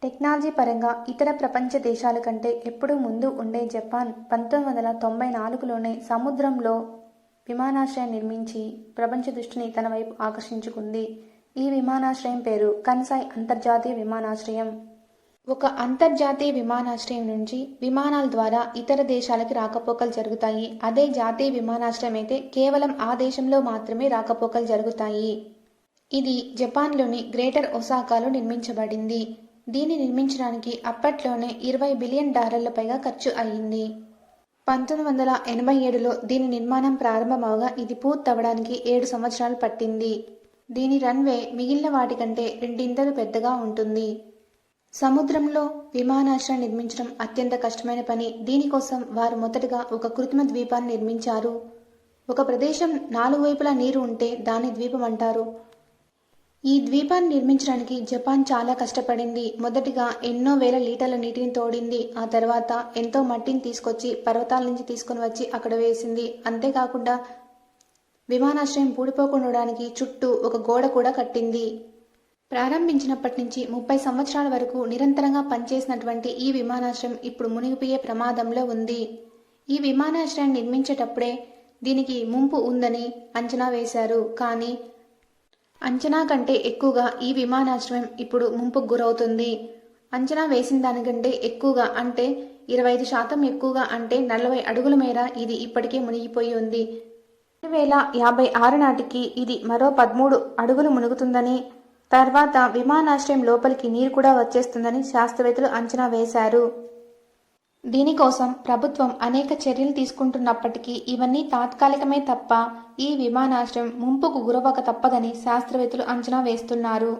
Technology పరంగా ఇతర ప్రపంచ దేశాల కంటే ఎప్పుడూ ముందు ఉండే జపాన్ 1994లోనే సముద్రంలో విమానాశ్రయం నిర్మించి ప్రపంచ దృష్టిని తన వైపు ఆకర్షించుకుంది. ఈ విమానాశ్రయం పేరు కన్సాయ్ అంతర్జాతీయ విమానాశ్రయం. ఒక అంతర్జాతీయ విమానాశ్రయం నుంచి విమానాల ద్వారా ఇతర దేశాలకి రాకపోకలు జరుగుతాయి. అదే జాతీయ విమానాశ్రయం అయితే కేవలం ఆ దేశంలో మాత్రమే రాకపోకలు జరుగుతాయి. ఇది జపాన్లోని గ్రేటర్ ఒసాకాలో నిర్మించబడింది. దీన్ని నిర్మించడానికి అప్పట్లోనే $20 బిలియన్ పైగా ఖర్చు అయ్యింది. 1987లో దీని నిర్మాణం ప్రారంభమవగా ఇది పూర్తవడానికి 7 సంవత్సరాలు పట్టింది. దీని రన్వే మిగిలిన వాటికంటే రెండింతలు పెద్దగా ఉంటుంది. సముద్రంలో విమానాశ్రయం నిర్మించడం అత్యంత కష్టమైన పని. దీనికోసం వారు మొదటగా ఒక కృత్రిమ ద్వీపాన్ని నిర్మించారు. ఒక ప్రదేశం 4 వైపులా నీరు ఉంటే దాన్ని ద్వీపం అంటారు. ఈ ద్వీపాన్ని నిర్మించడానికి జపాన్ చాలా కష్టపడింది. మొదటిగా ఎన్నో వేల లీటర్ల నీటిని తోడింది. ఆ తర్వాత ఎంతో మట్టిని తీసుకొచ్చి పర్వతాల నుంచి తీసుకుని వచ్చి అక్కడ వేసింది. అంతేకాకుండా విమానాశ్రయం పూడిపోకుండడానికి చుట్టూ ఒక గోడ కూడా కట్టింది. ప్రారంభించినప్పటి నుంచి 30 సంవత్సరాల వరకు నిరంతరంగా పనిచేసినటువంటి ఈ విమానాశ్రయం ఇప్పుడు మునిగిపోయే ప్రమాదంలో ఉంది. ఈ విమానాశ్రయాన్ని నిర్మించేటప్పుడే దీనికి ముంపు ఉందని అంచనా వేశారు. కానీ అంచనా కంటే ఎక్కువగా ఈ విమానాశ్రయం ఇప్పుడు ముంపుకు గురవుతుంది. అంచనా వేసిన దానికంటే ఎక్కువగా అంటే 25% ఎక్కువగా అంటే 40 అడుగుల మేర ఇది ఇప్పటికే మునిగిపోయి ఉంది. 2056 నాటికి ఇది మరో 13 అడుగులు మునుగుతుందని, తర్వాత విమానాశ్రయం లోపలికి నీరు కూడా వచ్చేస్తుందని శాస్త్రవేత్తలు అంచనా వేశారు. దీనికోసం ప్రభుత్వం అనేక చర్యలు తీసుకుంటున్నప్పటికీ ఇవన్నీ తాత్కాలికమే తప్ప ఈ విమానాశ్రయం ముంపుకు గురవక తప్పదని శాస్త్రవేత్తలు అంచనా వేస్తున్నారు.